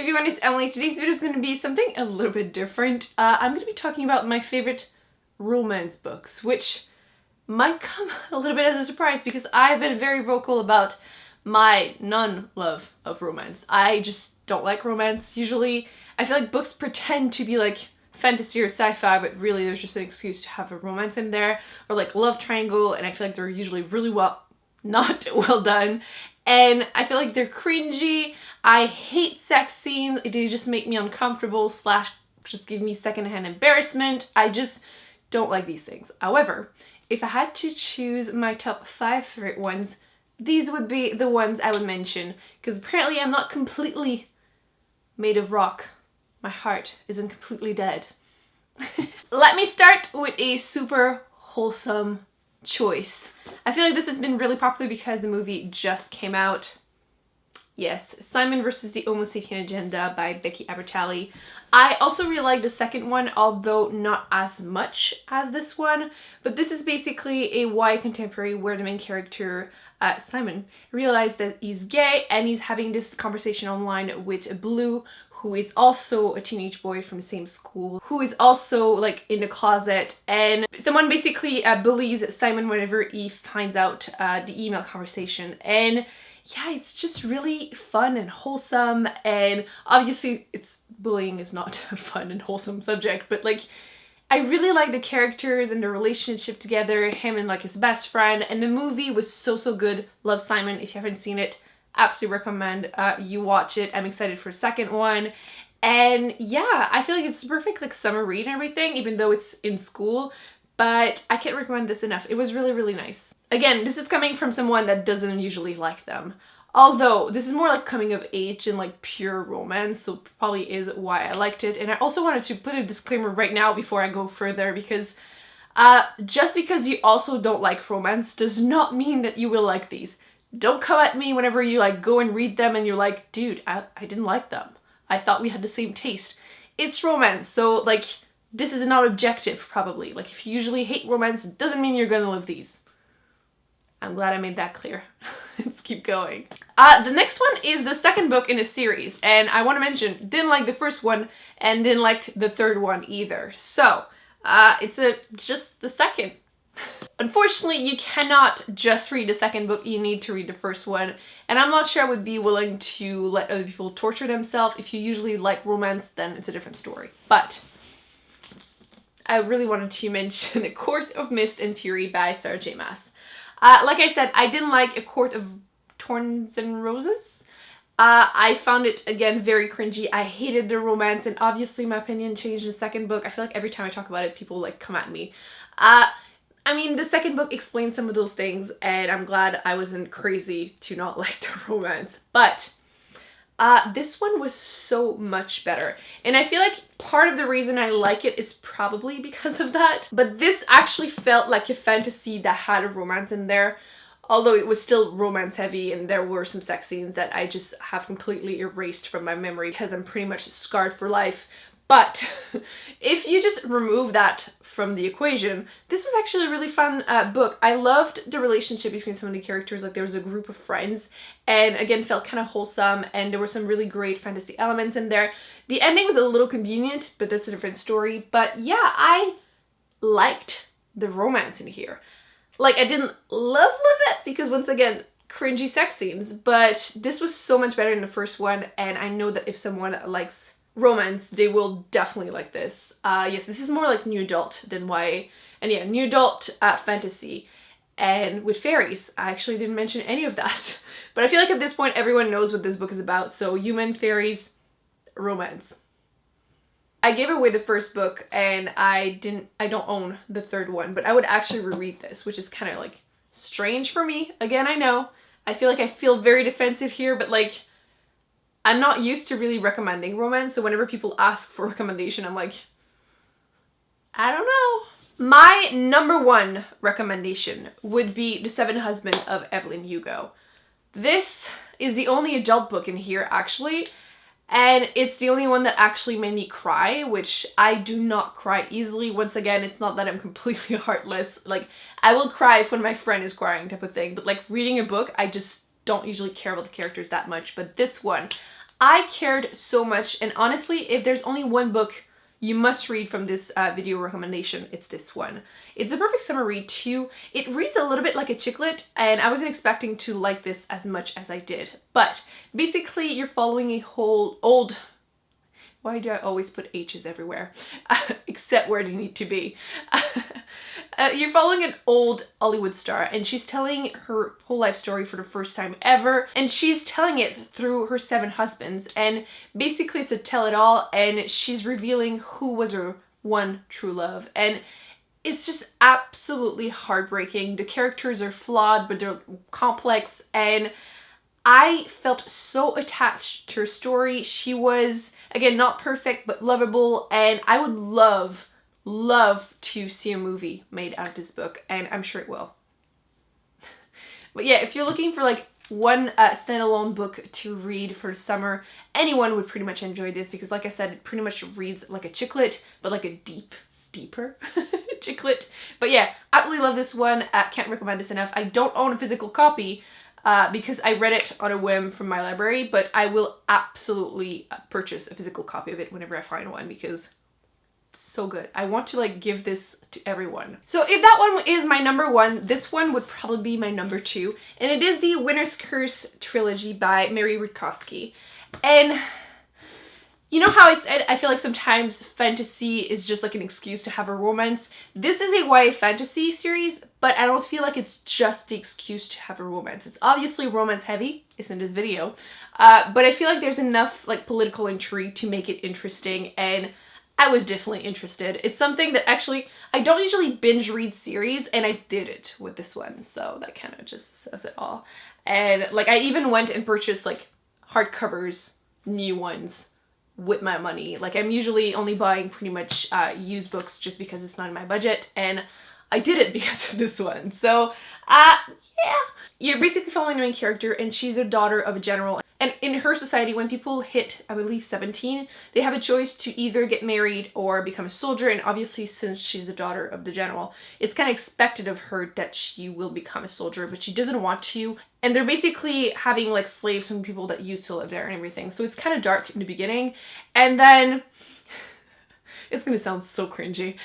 everyone, it's Emily. Today's video is going to be something a little bit different. I'm going to be talking about my favorite romance books, which might come a little bit as a surprise because I've been very vocal about my non-love of romance. I just don't like romance usually. I feel like books pretend to be like fantasy or sci-fi, but really there's just an excuse to have a romance in there, or like love triangle, and I feel like they're usually really not well done. And I feel like they're cringy. I hate sex scenes. They just make me uncomfortable / just give me secondhand embarrassment. I just don't like these things. However, if I had to choose my top 5 favorite ones, these would be the ones I would mention, because apparently I'm not completely made of rock. My heart isn't completely dead. Let me start with a super wholesome choice. I feel like this has been really popular because the movie just came out. Yes, Simon versus the Homo Sapien Agenda by Becky Albertalli. I also really like the second one, although not as much as this one. But this is basically a YA contemporary where the main character, Simon, realized that he's gay and he's having this conversation online with Blue, who is also a teenage boy from the same school, who is also like in the closet, and someone basically bullies Simon whenever he finds out the email conversation. And yeah, it's just really fun and wholesome, and obviously bullying is not a fun and wholesome subject, but like I really like the characters and the relationship together, him and like his best friend, and the movie was so good. Love Simon. If you haven't seen it, absolutely recommend you watch it. I'm excited for a second one. And yeah, I feel like it's the perfect like summer read and everything, even though it's in school, but I can't recommend this enough. It was really nice. Again, this is coming from someone that doesn't usually like them. Although this is more like coming of age and like pure romance, so probably is why I liked it. And I also wanted to put a disclaimer right now before I go further, because just because you also don't like romance does not mean that you will like these. Don't come at me whenever you like go and read them and you're like, dude, I didn't like them. I thought we had the same taste. It's romance, so like this is not objective probably. Like if you usually hate romance, it doesn't mean you're gonna love these. I'm glad I made that clear. Let's keep going. The next one is the second book in a series, and I want to mention, didn't like the first one and didn't like the third one either. So it's just the second. Unfortunately, you cannot just read the second book, you need to read the first one, and I'm not sure I would be willing to let other people torture themselves. If you usually like romance, then it's a different story. But I really wanted to mention A Court of Mist and Fury by Sarah J. Maas. Like I said, I didn't like A Court of Thorns and Roses. I found it, again, very cringy. I hated the romance, and obviously my opinion changed in the second book. I feel like every time I talk about it, people like come at me. I mean, the second book explains some of those things, and I'm glad I wasn't crazy to not like the romance. But this one was so much better, and I feel like part of the reason I like it is probably because of that. But this actually felt like a fantasy that had a romance in there, although it was still romance heavy, and there were some sex scenes that I just have completely erased from my memory because I'm pretty much scarred for life. But if you just remove that from the equation, this was actually a really fun book. I loved the relationship between some of the characters. Like there was a group of friends, and again felt kind of wholesome, and there were some really great fantasy elements in there. The ending was a little convenient, but that's a different story. But yeah, I liked the romance in here. Like I didn't love it because once again, cringy sex scenes, but this was so much better than the first one, and I know that if someone likes romance, they will definitely like this. Yes, this is more like new adult than YA, and yeah, new adult fantasy, and with fairies. I actually didn't mention any of that, but I feel like at this point everyone knows what this book is about. So human, fairies, romance. I gave away the first book, and I don't own the third one, but I would actually reread this, which is kind of like strange for me. Again, I know I feel very defensive here, but like I'm not used to really recommending romance, so whenever people ask for recommendation, I'm like, I don't know. My number one recommendation would be The Seven Husbands of Evelyn Hugo. This is the only adult book in here, actually, and it's the only one that actually made me cry, which I do not cry easily. Once again, it's not that I'm completely heartless. Like, I will cry if when my friend is crying type of thing, but like reading a book, I just don't usually care about the characters that much. But this one, I cared so much, and honestly, if there's only one book you must read from this video recommendation, it's this one. It's a perfect summer read too. It reads a little bit like a chick lit, and I wasn't expecting to like this as much as I did. But basically, you're following a whole old... Why do I always put H's everywhere? Except where they need to be. You're following an old Hollywood star, and she's telling her whole life story for the first time ever, and she's telling it through her 7 husbands, and basically it's a tell-it-all, and she's revealing who was her one true love, and it's just absolutely heartbreaking. The characters are flawed, but they're complex, and I felt so attached to her story. She was, again, not perfect, but lovable, and I would love to see a movie made out of this book, and I'm sure it will. But yeah, if you're looking for like one standalone book to read for summer, anyone would pretty much enjoy this, because like I said, it pretty much reads like a chick lit, but like a deeper chick lit. But yeah, absolutely love this one. Can't recommend this enough. I don't own a physical copy, because I read it on a whim from my library, but I will absolutely purchase a physical copy of it whenever I find one, because it's so good. I want to like give this to everyone. So if that one is my number 1, this one would probably be my number 2, and it is the Winter's Curse trilogy by Mary Rutkowski. And you know how I said I feel like sometimes fantasy is just like an excuse to have a romance? This is a YA fantasy series, but I don't feel like it's just the excuse to have a romance. It's obviously romance heavy, it's in this video, but I feel like there's enough like political intrigue to make it interesting, and I was definitely interested. It's something that actually, I don't usually binge read series, and I did it with this one, so that kind of just says it all. And like I even went and purchased like hardcovers, new ones, with my money. Like I'm usually only buying pretty much used books just because it's not in my budget, and I did it because of this one. So yeah, you're basically following the main character, and she's the daughter of a general, and in her society, when people hit, I believe, 17, they have a choice to either get married or become a soldier, and obviously since she's the daughter of the general, it's kind of expected of her that she will become a soldier, but she doesn't want to, and they're basically having like slaves from people that used to live there and everything, so it's kind of dark in the beginning, and then it's gonna sound so cringy.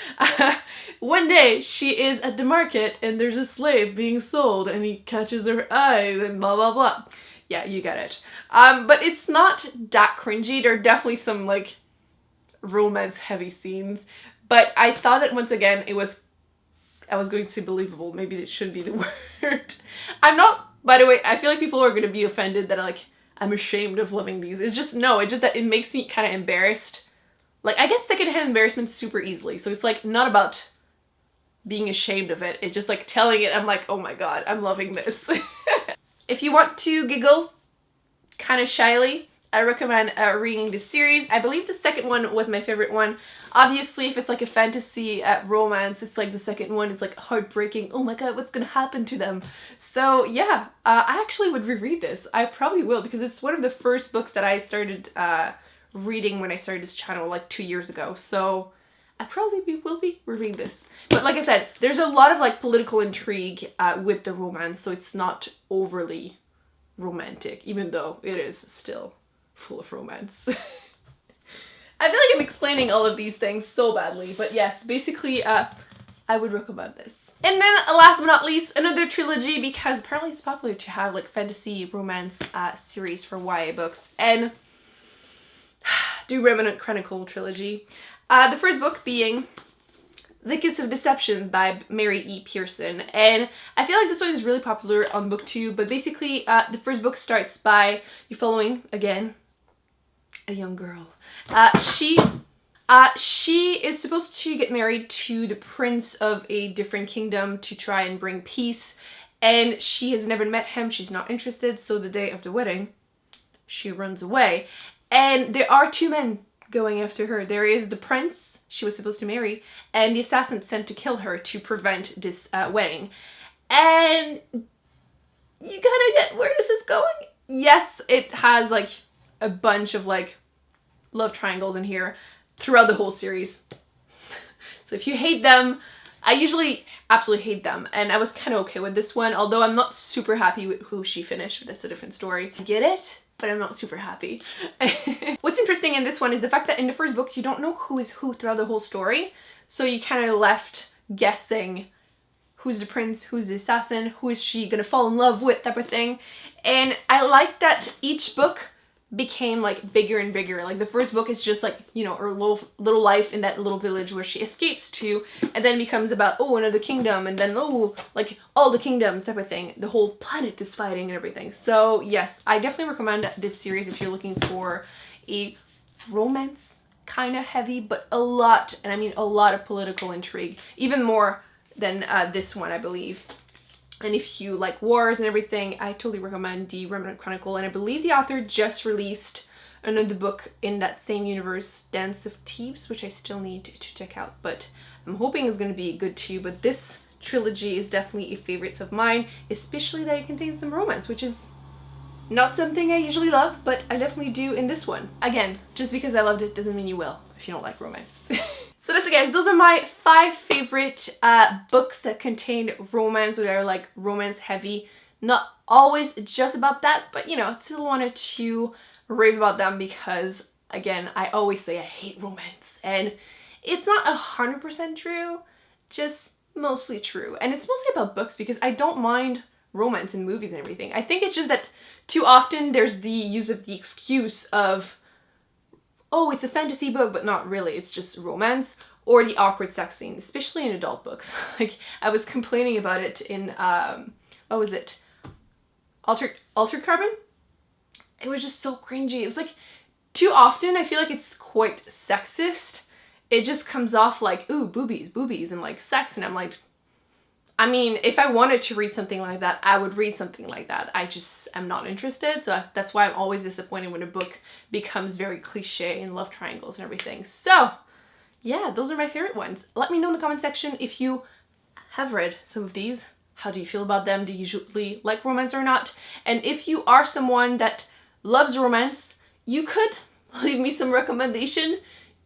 One day, she is at the market and there's a slave being sold and he catches her eye and blah blah blah. Yeah, you get it. But it's not that cringy. There are definitely some like romance heavy scenes, but I thought that once again I was going to say believable. Maybe it shouldn't be the word. I'm not, by the way, I feel like people are gonna be offended that I'm ashamed of loving these. It's just, no, it's just that it makes me kind of embarrassed. Like, I get secondhand embarrassment super easily, so it's like not about being ashamed of it. It's just like telling it, I'm like, oh my god, I'm loving this. If you want to giggle kind of shyly, I recommend reading this series. I believe the second one was my favorite one. Obviously, if it's like a fantasy romance, it's like the second one is like heartbreaking. Oh my god, what's gonna happen to them? So yeah, I actually would reread this. I probably will, because it's one of the first books that I started reading when I started this channel like 2 years ago, so I probably will be rereading this. But like I said, there's a lot of like political intrigue with the romance, so it's not overly romantic, even though it is still full of romance. I feel like I'm explaining all of these things so badly, but yes, basically I would recommend this. And then last but not least, another trilogy, because apparently it's popular to have like fantasy romance series for YA books, and the Remnant Chronicle trilogy. The first book being The Kiss of Deception by Mary E. Pearson, and I feel like this one is really popular on BookTube, but basically the first book starts by you following, again, a young girl. She is supposed to get married to the prince of a different kingdom to try and bring peace, and she has never met him, she's not interested, so the day of the wedding, she runs away. And there are 2 men going after her. There is the prince she was supposed to marry, and the assassin sent to kill her to prevent this wedding. And you gotta get where this is going. Yes, it has like a bunch of like love triangles in here throughout the whole series. So if you hate them, I usually absolutely hate them, and I was kind of okay with this one, although I'm not super happy with who she finished, but that's a different story. I get it. but I'm not super happy. What's interesting in this one is the fact that in the first book you don't know who is who throughout the whole story, so you kind of left guessing who's the prince, who's the assassin, who is she gonna fall in love with, type of thing. And I like that each book became like bigger and bigger. Like the first book is just like, you know, her little life in that little village where she escapes to, and then becomes about, oh, another kingdom, and then, oh, like all the kingdoms type of thing. The whole planet is fighting and everything. So yes, I definitely recommend this series if you're looking for a romance, kind of heavy, but a lot, and I mean a lot of political intrigue, even more than this one, I believe. And if you like wars and everything, I totally recommend the Remnant Chronicle. And I believe the author just released another book in that same universe, Dance of Thieves, which I still need to check out. But I'm hoping it's going to be good too. But this trilogy is definitely a favorite of mine, especially that it contains some romance, which is not something I usually love, but I definitely do in this one. Again, just because I loved it doesn't mean you will if you don't like romance. So that's it, guys. Those are my 5 favorite books that contain romance, or that are like romance heavy. Not always just about that, but you know, I still wanted to rave about them because, again, I always say I hate romance, and it's not 100% true, just mostly true. And it's mostly about books because I don't mind romance in movies and everything. I think it's just that too often there's the use of the excuse of, oh, it's a fantasy book, but not really, it's just romance, or the awkward sex scene, especially in adult books. Like, I was complaining about it in, what was it? Altered Carbon? It was just so cringy. It's like, too often I feel like it's quite sexist. It just comes off like, ooh, boobies, and like sex, and I'm like, I mean, if I wanted to read something like that, I would read something like that. I just am not interested, so that's why I'm always disappointed when a book becomes very cliche and love triangles and everything. So, yeah, those are my favorite ones. Let me know in the comment section if you have read some of these. How do you feel about them? Do you usually like romance or not? And if you are someone that loves romance, you could leave me some recommendation.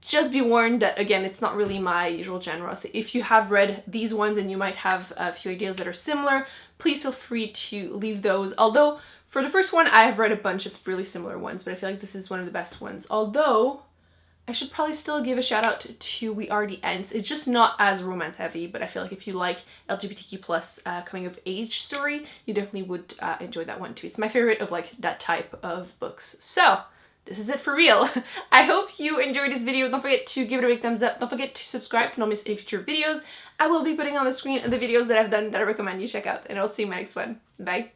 Just be warned that, again, it's not really my usual genre. So if you have read these ones and you might have a few ideas that are similar, please feel free to leave those. Although, for the first one, I have read a bunch of really similar ones, but I feel like this is one of the best ones. Although, I should probably still give a shout out to We Are the Ents. It's just not as romance heavy, but I feel like if you like LGBTQ+ coming of age story, you definitely would enjoy that one too. It's my favorite of like that type of books. So, this is it for real. I hope you enjoyed this video. Don't forget to give it a big thumbs up. Don't forget to subscribe to not miss any future videos. I will be putting on the screen the videos that I've done that I recommend you check out, and I'll see you in my next one. Bye.